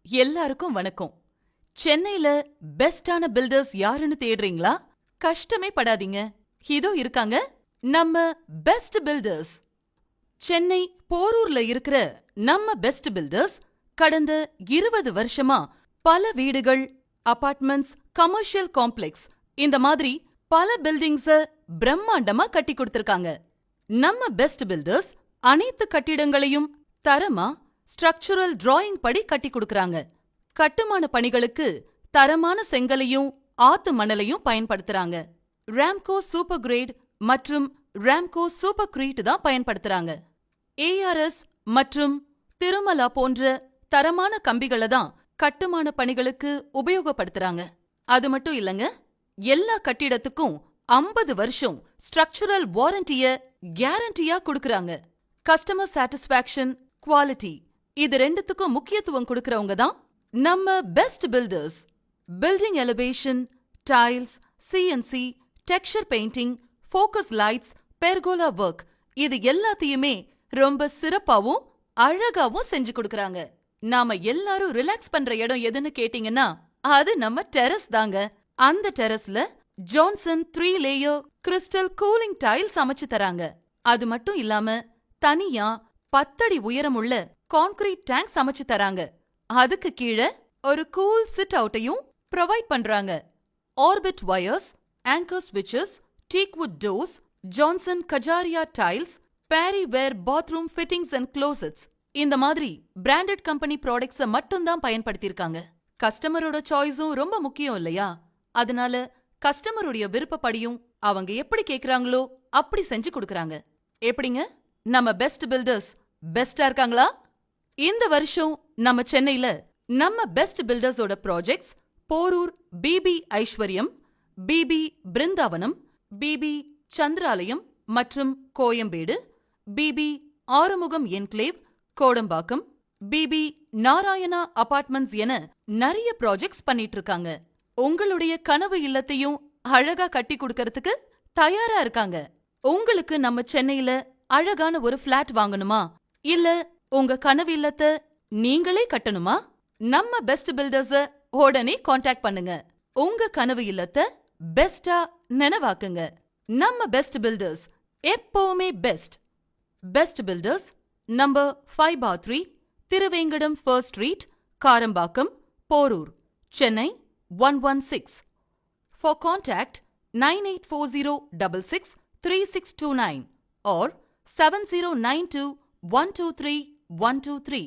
எல்லாருக்கும் வணக்கம். சென்னையில பெஸ்டான பில்டர்ஸ் யாருன்னு தேடுறீங்களா? கஷ்டமே படாதீங்க, இதோ இருக்காங்க நம்ம பெஸ்ட் பில்டர்ஸ். சென்னை போரூர்ல இருக்கிற நம்ம பெஸ்ட் பில்டர்ஸ் கடந்த 20 வருஷமா பல வீடுகள், அபார்ட்மெண்ட்ஸ், கமர்ஷியல் காம்ப்ளெக்ஸ் இந்த மாதிரி பல பில்டிங்ஸ பிரம்மாண்டமா கட்டி கொடுத்திருக்காங்க. நம்ம பெஸ்ட் பில்டர்ஸ் அனைத்து கட்டிடங்களையும் தரமா ஸ்ட்ரக்சரல் டிராயிங் படி கட்டி கொடுக்கறாங்க. கட்டுமான பணிகளுக்கு தரமான செங்கலையும் ஆத்து மணலையும் பயன்படுத்துறாங்க. ராம்கோ சூப்பர் கிரேட் மற்றும் ராம்கோ சூப்பர் கிரீட் தான் பயன்படுத்துறாங்க. ஏஆர்எஸ் மற்றும் திருமலா போன்ற தரமான கம்பிகளை தான் கட்டுமான பணிகளுக்கு உபயோகப்படுத்துறாங்க. அது மட்டும் இல்லங்க, எல்லா கட்டிடத்துக்கும் 50 வருஷம் ஸ்ட்ரக்சரல் வாரண்டிய கேரண்டியா கொடுக்கறாங்க. கஸ்டமர் சாட்டிஸ்பாக்சன், குவாலிட்டி இது ரெண்டுத்துக்கும் முக்கியத்துவம் கொடுக்கறவங்க தான் நம்ம best builders. Building elevation, tiles, CNC, texture painting, focus lights, pergola work இது எல்லாத்தையுமே ரொம்ப சிறப்பாவும் அழகாவும் செஞ்சு கொடுக்கறாங்க. நாம எல்லாரும் ரிலாக்ஸ் பண்ற இடம் எதுன்னு கேட்டீங்கன்னா அது நம்ம டெரஸ் தாங்க. அந்த டெரஸ்ல Johnson 3 layer crystal cooling tiles அமைச்சு தராங்க. அது மட்டும் இல்லாம தனியா 10 அடி உயரமுள்ள கான்கிரீட் டேங்க் அமைச்சு தராங்க. அதுக்கு கீழே ஒரு கூல் சிட் அவுட்டையும் ப்ரொவைட் பண்றாங்க. ஆர்பிட் வயர்ஸ், ஆங்கர் ஸ்விட்சஸ், teakwood doors, Johnson Kajaria tiles, Parryware bathroom fittings and closets இந்த மாதிரி பிராண்டட் கம்பெனி ப்ராடக்ட்ஸை மட்டும்தான் பயன்படுத்தியிருக்காங்க. கஸ்டமரோட சாய்ஸும் ரொம்ப முக்கியம் இல்லையா? அதனால கஸ்டமருடைய விருப்பப்படியும் அவங்க எப்படி கேக்குறாங்களோ அப்படி செஞ்சு கொடுக்கறாங்க. எப்படிங்க, நம்ம பெஸ்ட் பில்டர்ஸ் பெஸ்டா இருக்காங்களா? இந்த வருஷம் நம்ம சென்னையில நம்ம பெஸ்ட் பில்டர்ஸோட projects Porur BB Aishwaryam, BB Brindavanam, BB Chandralayam மற்றும் Koyambedu, BB Arumugam enclave, Kodambakkam, BB Narayana apartments என நிறைய ப்ராஜெக்ட்ஸ் பண்ணிட்டு இருக்காங்க. உங்களுடைய கனவு இல்லத்தையும் அழகா கட்டி கொடுக்கறதுக்கு தயாரா இருக்காங்க. உங்களுக்கு நம்ம சென்னையில அழகான ஒரு பிளாட் வாங்கணுமா, இல்ல உங்க கனவு இல்லத்தை நீங்களே கட்டணுமா? நம்ம பெஸ்ட் பில்டர்ஸ உடனே காண்டாக்ட் பண்ணுங்க. உங்க கனவு இல்லத்தை பெஸ்டா நினைவாக்குங்க. நம்ம பெஸ்ட் பில்டர்ஸ் எப்பவுமே best. Best builders number 5/3 Thiruvengadam first street, Karambakkam, Porur, Chennai 116. For contact 9840663629 or 7092123123.